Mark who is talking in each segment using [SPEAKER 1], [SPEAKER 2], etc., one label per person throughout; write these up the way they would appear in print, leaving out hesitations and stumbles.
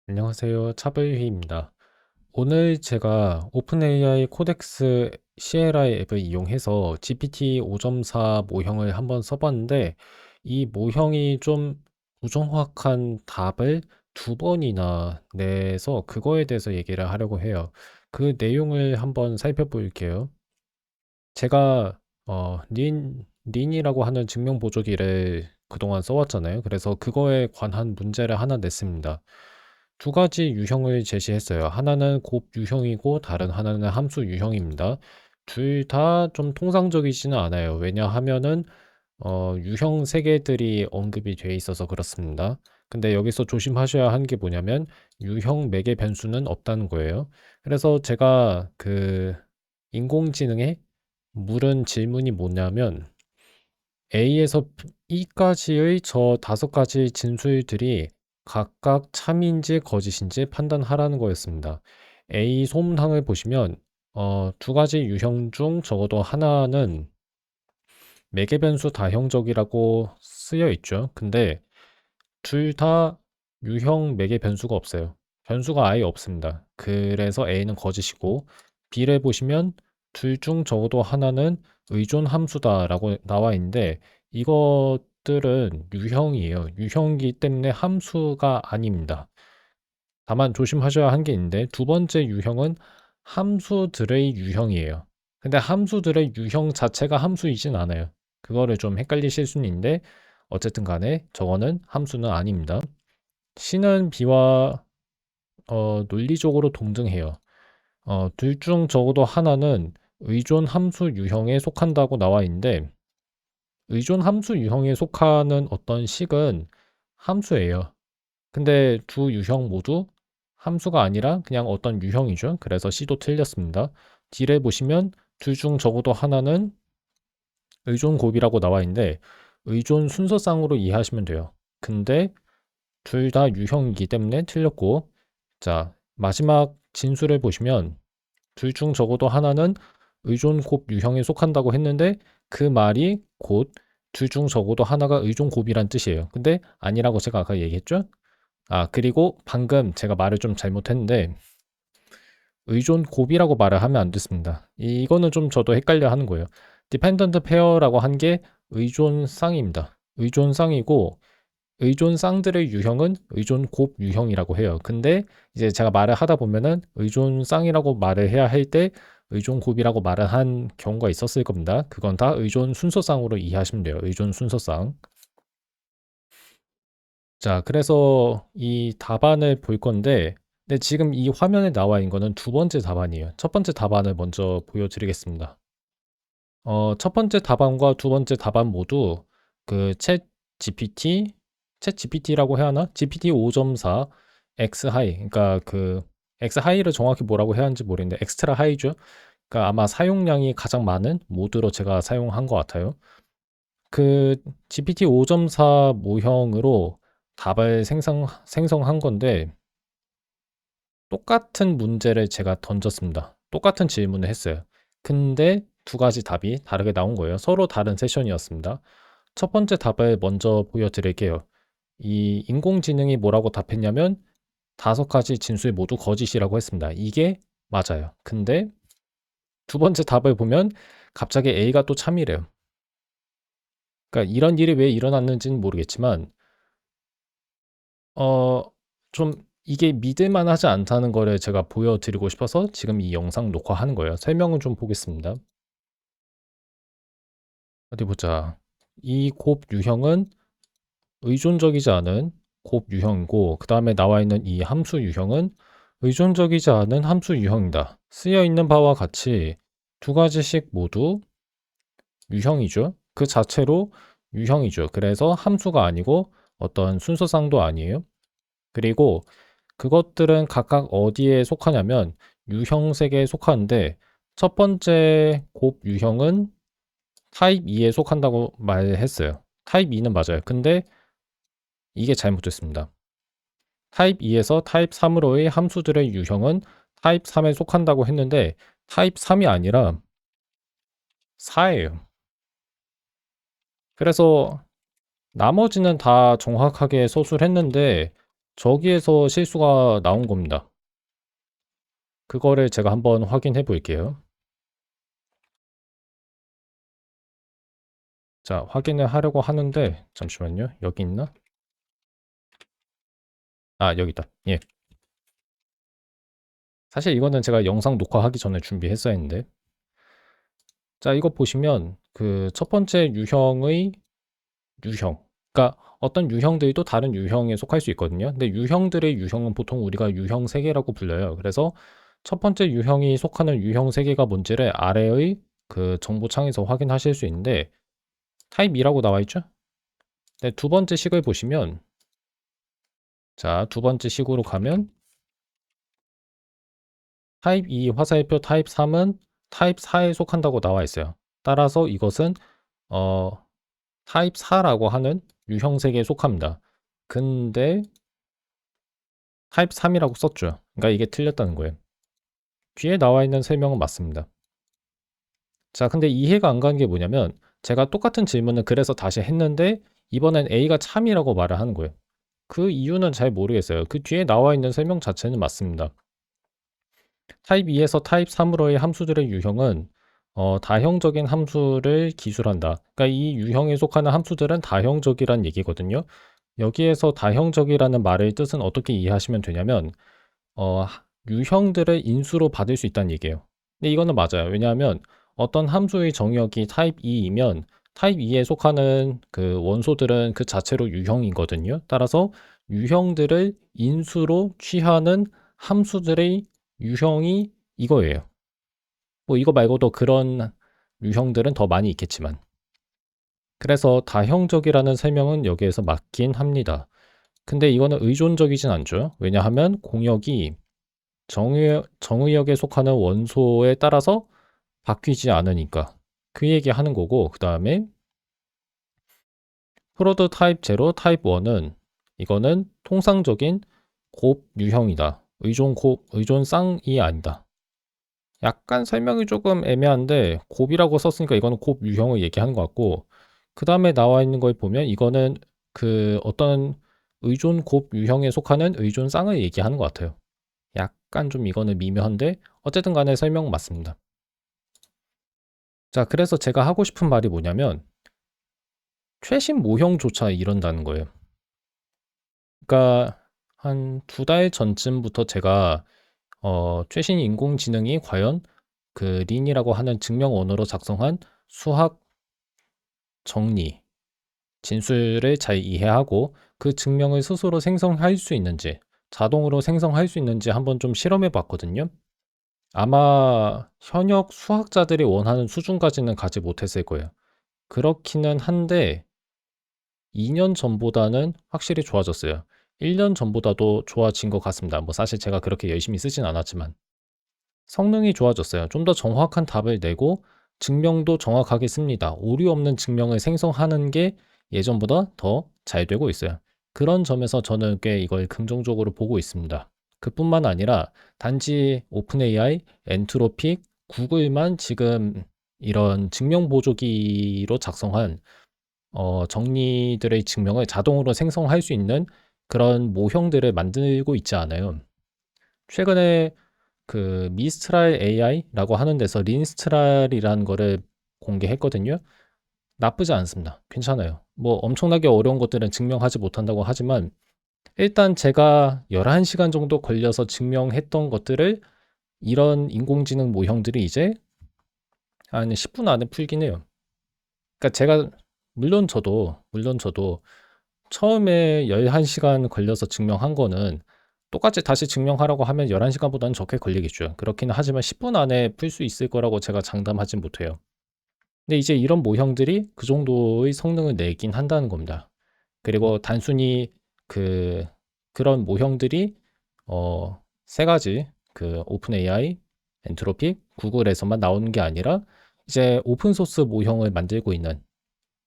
[SPEAKER 1] 안녕하세요. 차블휘입니다. 오늘 제가 오픈AI 코덱스 CLI 앱을 이용해서 GPT 5.4 모형을 한번 써봤는데, 이 모형이 좀 부정확한 답을 두 번이나 내서 그거에 대해서 얘기를 하려고 해요. 그 내용을 한번 살펴볼게요. 제가 린이라고 하는 증명 보조기를 그동안 써왔잖아요. 그래서 그거에 관한 문제를 하나 냈습니다. 두 가지 유형을 제시했어요. 하나는 곱 유형이고 다른 하나는 함수 유형입니다. 둘 다 좀 통상적이지는 않아요. 왜냐하면은 유형 세 개들이 언급이 돼 있어서 그렇습니다. 근데 여기서 조심하셔야 하는 게 뭐냐면 유형 매개 변수는 없다는 거예요. 그래서 제가 그 인공지능에 물은 질문이 뭐냐면 A에서 E까지의 저 다섯 가지 진술들이 각각 참인지 거짓인지 판단하라는 거였습니다. A 소문항을 보시면 두 가지 유형 중 적어도 하나는 매개 변수 다형적이라고 쓰여 있죠. 근데 둘 다 유형 매개 변수가 없어요. 변수가 아예 없습니다. 그래서 A는 거짓이고 B를 보시면 둘 중 적어도 하나는 의존 함수다라고 나와 있는데 이것들은 유형이에요. 유형이기 때문에 함수가 아닙니다. 다만 조심하셔야 한 게 있는데 두 번째 유형은 함수들의 유형이에요. 근데 함수들의 유형 자체가 함수이진 않아요. 그거를 좀 헷갈리실 수는 있는데 어쨌든 간에 저거는 함수는 아닙니다. C는 B와 논리적으로 동등해요. 둘 중 적어도 하나는 의존 함수 유형에 속한다고 나와 있는데 의존 함수 유형에 속하는 어떤 식은 함수예요. 근데 두 유형 모두 함수가 아니라 그냥 어떤 유형이죠. 그래서 C도 틀렸습니다. D를 보시면 둘 중 적어도 하나는 의존 곱이라고 나와 있는데 의존 순서상으로 이해하시면 돼요. 근데 둘 다 유형이기 때문에 틀렸고, 자, 마지막 진술을 보시면 둘 중 적어도 하나는 의존 곱 유형에 속한다고 했는데 그 말이 곧 둘 중 적어도 하나가 의존 곱이란 뜻이에요. 근데 아니라고 제가 아까 얘기했죠? 아, 그리고 방금 제가 말을 좀 잘못했는데 의존 곱이라고 말을 하면 안 됐습니다. 이거는 좀 저도 헷갈려 하는 거예요. dependent pair라고 한 게 의존 쌍입니다. 의존 쌍이고 의존 쌍들의 유형은 의존 곱 유형이라고 해요. 근데 이제 제가 말을 하다 보면은 의존 쌍이라고 말을 해야 할 때 의존 곱이라고 말을 한 경우가 있었을 겁니다. 그건 다 의존 순서쌍으로 이해하시면 돼요. 의존 순서쌍. 자, 그래서 이 답안을 볼 건데, 근데 지금 이 화면에 나와 있는 거는 두 번째 답안이에요. 첫 번째 답안을 먼저 보여드리겠습니다. 첫 번째 답안과 두 번째 답안 모두 챗 GPT라고 해야 하나? GPT 5.4 X 하이, 그러니까 그 X 하이를 정확히 뭐라고 해야 하는지 모르겠는데 엑스트라 하이죠. 그러니까 아마 사용량이 가장 많은 모드로 제가 사용한 것 같아요. 그 GPT 5.4 모형으로 답을 생성한 건데 똑같은 문제를 제가 던졌습니다. 똑같은 질문을 했어요. 근데 두 가지 답이 다르게 나온 거예요. 서로 다른 세션이었습니다. 첫 번째 답을 먼저 보여드릴게요. 이 인공지능이 뭐라고 답했냐면 다섯 가지 진술 모두 거짓이라고 했습니다. 이게 맞아요. 근데 두 번째 답을 보면 갑자기 A가 또 참이래요. 그러니까 이런 일이 왜 일어났는지는 모르겠지만 어, 좀 이게 믿을만 하지 않다는 거를 제가 보여드리고 싶어서 지금 이 영상 녹화하는 거예요. 설명을 좀 보겠습니다. 어디 보자. 이 곱 유형은 의존적이지 않은 곱 유형이고, 그 다음에 나와 있는 이 함수 유형은 의존적이지 않은 함수 유형이다. 쓰여 있는 바와 같이 두 가지씩 모두 유형이죠. 그 자체로 유형이죠. 그래서 함수가 아니고 어떤 순서상도 아니에요. 그리고 그것들은 각각 어디에 속하냐면 유형색에 속하는데 첫 번째 곱 유형은 타입 2에 속한다고 말했어요. 타입 2는 맞아요. 근데 이게 잘못됐습니다. 타입 2에서 타입 3으로의 함수들의 유형은 타입 3에 속한다고 했는데 타입 3이 아니라 4예요. 그래서 나머지는 다 정확하게 서술했는데 저기에서 실수가 나온 겁니다. 그거를 제가 한번 확인해 볼게요. 자, 확인을 하려고 하는데 잠시만요. 여기 있나? 아, 여기 있다. 예. 사실 이거는 제가 영상 녹화하기 전에 준비했어야 했는데. 자, 이거 보시면 그 첫 번째 유형의 유형. 그러니까 어떤 유형들이 또 다른 유형에 속할 수 있거든요. 근데 유형들의 유형은 보통 우리가 유형 세개라고 불러요. 그래서 첫 번째 유형이 속하는 유형 세개가 뭔지를 아래의 그 정보창에서 확인하실 수 있는데 타입 2라고 나와 있죠? 네, 두 번째 식을 보시면 자, 두 번째 식으로 가면 타입 2 화살표 타입 3은 타입 4에 속한다고 나와 있어요. 따라서 이것은 어, 타입 4라고 하는 유형 세개에 속합니다. 근데 타입 3이라고 썼죠. 그러니까 이게 틀렸다는 거예요. 뒤에 나와 있는 설명은 맞습니다. 자, 근데 이해가 안 가는 게 뭐냐면 제가 똑같은 질문을 그래서 다시 했는데 이번엔 A가 참이라고 말을 하는 거예요. 그 이유는 잘 모르겠어요. 그 뒤에 나와 있는 설명 자체는 맞습니다. 타입 2에서 타입 3으로의 함수들의 유형은 다형적인 함수를 기술한다. 그러니까 이 유형에 속하는 함수들은 다형적이란 얘기거든요. 여기에서 다형적이라는 말의 뜻은 어떻게 이해하시면 되냐면 유형들을 인수로 받을 수 있다는 얘기예요. 근데 이거는 맞아요. 왜냐하면 어떤 함수의 정의역이 타입 2이면 타입 2에 속하는 그 원소들은 그 자체로 유형이거든요. 따라서 유형들을 인수로 취하는 함수들의 유형이 이거예요. 뭐 이거 말고도 그런 유형들은 더 많이 있겠지만. 그래서 다형적이라는 설명은 여기에서 맞긴 합니다. 근데 이거는 의존적이진 않죠. 왜냐하면 공역이 정의역에 속하는 원소에 따라서 바뀌지 않으니까 그 얘기 하는 거고, 그 다음에 프로드 타입 0, 타입 1은 이거는 통상적인 곱 유형이다. 의존 쌍이 아니다. 약간 설명이 조금 애매한데 곱이라고 썼으니까 이거는 곱 유형을 얘기하는 것 같고, 그 다음에 나와 있는 걸 보면 이거는 그 어떤 의존 곱 유형에 속하는 의존 쌍을 얘기하는 것 같아요. 약간 좀 이거는 미묘한데 어쨌든 간에 설명은 맞습니다. 자, 그래서 제가 하고 싶은 말이 뭐냐면 최신 모형조차 이런다는 거예요. 그러니까 한 두 달 전쯤부터 제가 최신 인공지능이 과연 그 린이라고 하는 증명 언어로 작성한 수학 정리, 진술을 잘 이해하고 그 증명을 스스로 생성할 수 있는지, 자동으로 생성할 수 있는지 한번 좀 실험해 봤거든요. 아마 현역 수학자들이 원하는 수준까지는 가지 못했을 거예요. 그렇기는 한데 2년 전보다는 확실히 좋아졌어요. 1년 전보다도 좋아진 것 같습니다. 뭐 사실 제가 그렇게 열심히 쓰진 않았지만 성능이 좋아졌어요. 좀 더 정확한 답을 내고 증명도 정확하게 씁니다. 오류 없는 증명을 생성하는 게 예전보다 더 잘 되고 있어요. 그런 점에서 저는 꽤 이걸 긍정적으로 보고 있습니다. 그뿐만 아니라 단지 오픈 AI, 엔트로픽, 구글만 지금 이런 증명 보조기로 작성한 정리들의 증명을 자동으로 생성할 수 있는 그런 모형들을 만들고 있지 않아요. 최근에 그 미스트랄 AI라고 하는 데서 린스트랄이라는 거를 공개했거든요. 나쁘지 않습니다. 괜찮아요. 뭐 엄청나게 어려운 것들은 증명하지 못한다고 하지만 일단 제가 11시간 정도 걸려서 증명했던 것들을 이런 인공지능 모형들이 이제 한 10분 안에 풀긴 해요. 그러니까 제가 물론 저도 처음에 11시간 걸려서 증명한 거는 똑같이 다시 증명하라고 하면 11시간보다는 적게 걸리겠죠. 그렇기는 하지만 10분 안에 풀 수 있을 거라고 제가 장담하진 못해요. 근데 이제 이런 모형들이 그 정도의 성능을 내긴 한다는 겁니다. 그리고 단순히 그 그런 모형들이 세 가지 그 오픈 AI, 엔트로픽, 구글에서만 나오는 게 아니라 이제 오픈 소스 모형을 만들고 있는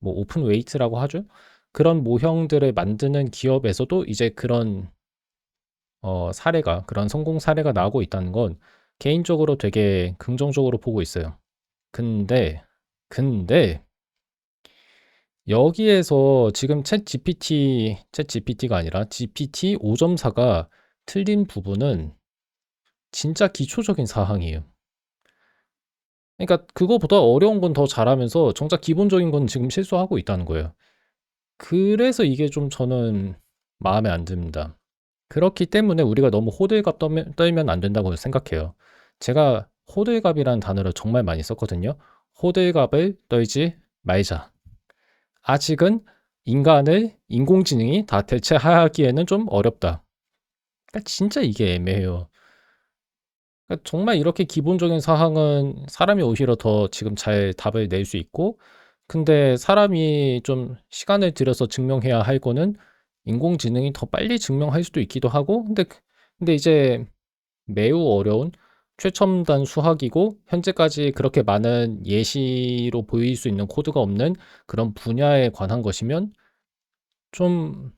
[SPEAKER 1] 뭐 오픈 웨이트라고 하죠. 그런 모형들을 만드는 기업에서도 이제 그런 그런 성공 사례가 나오고 있다는 건 개인적으로 되게 긍정적으로 보고 있어요. 근데 여기에서 지금 챗GPT가 아니라 GPT 5.4가 틀린 부분은 진짜 기초적인 사항이에요. 그러니까 그거보다 어려운 건 더 잘하면서 정작 기본적인 건 지금 실수하고 있다는 거예요. 그래서 이게 좀 저는 마음에 안 듭니다. 그렇기 때문에 우리가 너무 호들갑 떨면 안 된다고 생각해요. 제가 호들갑이라는 단어를 정말 많이 썼거든요. 호들갑을 떨지 말자. 아직은 인간을 인공지능이 다 대체하기에는 좀 어렵다. 그러니까 진짜 이게 애매해요. 그러니까 정말 이렇게 기본적인 사항은 사람이 오히려 더 지금 잘 답을 낼 수 있고, 근데 사람이 좀 시간을 들여서 증명해야 할 거는 인공지능이 더 빨리 증명할 수도 있기도 하고, 근데 이제 매우 어려운 최첨단 수학이고, 현재까지 그렇게 많은 예시로 보일 수 있는 코드가 없는 그런 분야에 관한 것이면 좀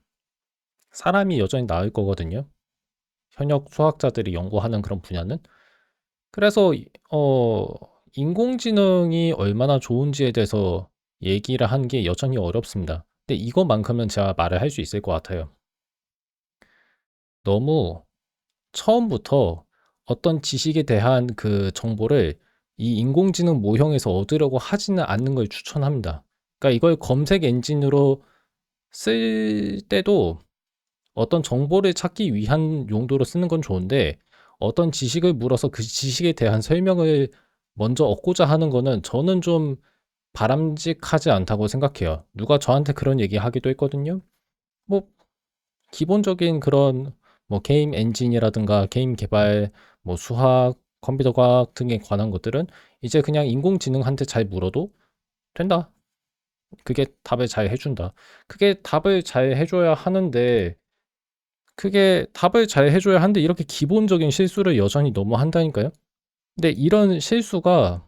[SPEAKER 1] 사람이 여전히 나을 거거든요. 현역 수학자들이 연구하는 그런 분야는. 그래서 인공지능이 얼마나 좋은지에 대해서 얘기를 하는 게 여전히 어렵습니다. 근데 이것만큼은 제가 말을 할 수 있을 것 같아요. 너무 처음부터 어떤 지식에 대한 그 정보를 이 인공지능 모형에서 얻으려고 하지는 않는 걸 추천합니다. 그러니까 이걸 검색 엔진으로 쓸 때도 어떤 정보를 찾기 위한 용도로 쓰는 건 좋은데, 어떤 지식을 물어서 그 지식에 대한 설명을 먼저 얻고자 하는 거는 저는 좀 바람직하지 않다고 생각해요. 누가 저한테 그런 얘기 하기도 했거든요. 뭐 기본적인 그런 뭐 게임 엔진이라든가 게임 개발, 뭐 수학, 컴퓨터 과학 등에 관한 것들은 이제 그냥 인공지능한테 잘 물어도 된다. 그게 답을 잘 해준다. 그게 답을 잘 해줘야 하는데 그게 답을 잘 해줘야 하는데 이렇게 기본적인 실수를 여전히 너무 한다니까요. 근데 이런 실수가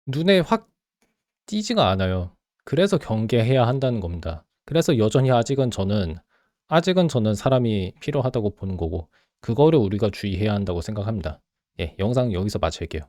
[SPEAKER 1] 눈에 확 띄지가 않아요. 그래서 경계해야 한다는 겁니다. 그래서 여전히 아직은 저는 사람이 필요하다고 보는 거고, 그거를 우리가 주의해야 한다고 생각합니다. 예, 영상 여기서 마칠게요.